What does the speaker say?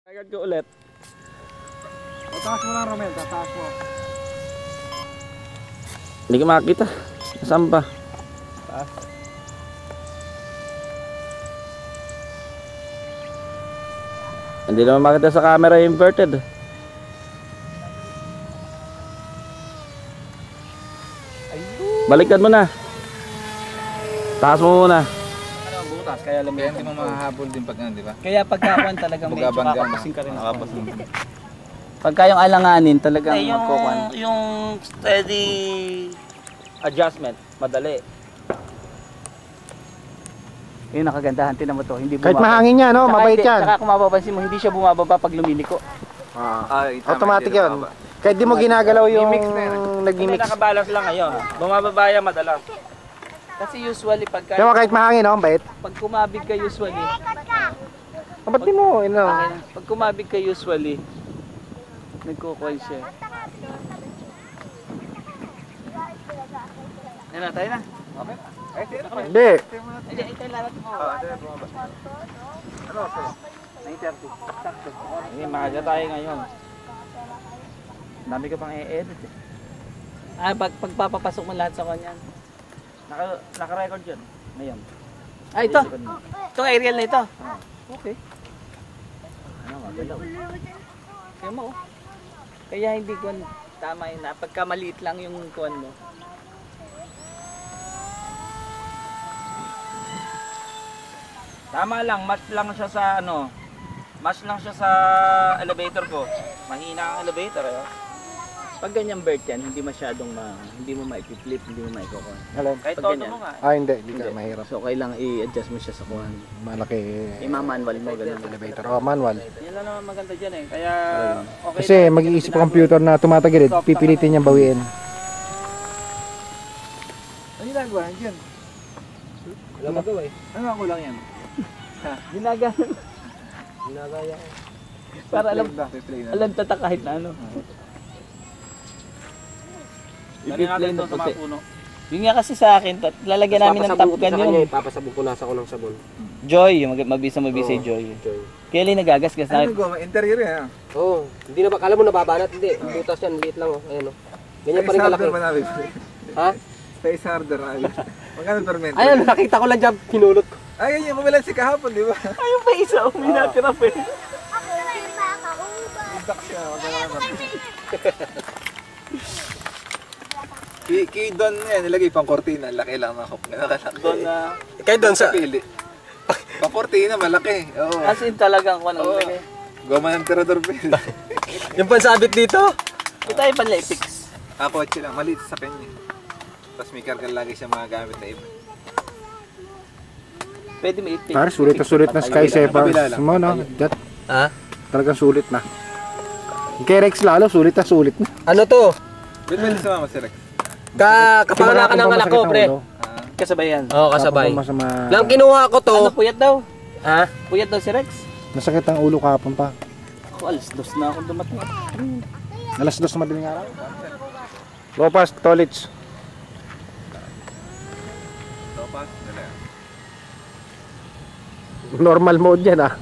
Agad ko ulit. Tataas mo lang, Romel. Tataas mo. Hindi ko makakita. Saan ba? Taas. Hindi naman makita sa camera yung inverted. Balikan mo na. Taas mo muna. Ano ang butas? Kaya lamig. Hindi mo mahahabol din pag di ba? Kaya pagkakuan talagang medyo Bugabangga, kakapasin ka rin. Kakapasin. Pagka yung alanganin talagang magkukuan. Yung steady adjustment, madali. Yung nakagandahan, tinan mo to, hindi bumababa. Kahit mahangin niya, no? Mabait yan. Saka kung mapapansin mo, hindi siya bumababa pag lumiliko. Automatic yun. Kahit di mo ginagalaw yung Hindi nag-mix. nakabalance lang ngayon. Bumababa yan madalas. Kasi usually pagka Kaya kahit mahangin, no? Mabait. pag kumabig ka usually, Ba't di mo, pag kumabig ka usually, nagkukuan siya. Yan na, tayo na. Okay. Hindi. Hindi, tayo lalat mo. Ano? 9:30. Sakto. Hindi, maaga tayo ngayon. Dami ka pang i-edit eh. Ah, pagpapapasok mo lahat sa kanyan. Naka-record yun. Ngayon. Ah, ito. Itong aerial na ito. Okay. Ano, magalaw. Kaya mo. Kaya hindi ko tama yun na. Pagka maliit lang yung kuwan mo. Tama lang, match lang siya sa ano. Match lang siya sa elevator ko. Mahina ang elevator eh. Pag ganyan vert yan, hindi masyadong hindi mo maipiplit, hindi mo maikukuhan. Kahit Pag todo ganyan. mo nga. Hindi ka mahirap. So kailangan i-adjust mo siya sa kuhan. Malaki I-manual mo ganun. elevator. Manual. Yan lang naman maganda dyan eh. Kaya okay. Kasi mag-iisip ang computer na tumatagilid, pipilitin niyang bawiin. Ano ginagawa yan? Wala magawa eh. Ano ang kulang yan? Ginagano. Ginagaya. Para alam tatak kahit na ano. Dali natin ito sa mga puno. Yun nga kasi sa akin, lalagyan namin ng top gun yun. Papasabog ko nasa ko ng sabon. Joy, yung mabisa Joy. Kaya lang nagagasgas na. Ano gawa? Interior yan. Oo. Hindi na ba, kala mo nababanat? Hindi. Butas yan, liit lang. Ayan o. Ganyan pa rin kalaki. Ha? Space harder. Magkano per meter? Ayan, nakita ko lang dyan, kinulot ko. Ay, yan yung kumilan si kahapon, di ba? Ayun pa isa, uminatira pa eh. Itak siya. Kay Don yan, nilagay pang kortina. Laki lang na hook. Doon na Kaya doon sa... Pili. Pang kortina, malaki. Oo. As in talagang kung Oo. anong lagay. Goma ng tirador pili. Yung pansabit dito. Ito ay panlaipix. Kotse lang, maliit sa kanya. Tapos may karga lagi siya mga gamit na iba. Pwede may ipix. Parang sulit na sulit na Skysaver mo, no? That, Ha? talagang sulit na. Kay Rex lalo, sulit na. Ano to? Ba't may sa mama si Rex? Kapanganakan ng anak ko, pre. Kasabayan. Oo, kasabay. Masama. Lang kinuha ko to. Ano, puyat daw? Ha? Puyat daw si Rex. Nasakit ang ulo kahapon pa. Ako, alas dos na ako dumating. Alas 2 na madaling araw. Lopas, Tolits. Topas, dala. Normal mode yan, ah.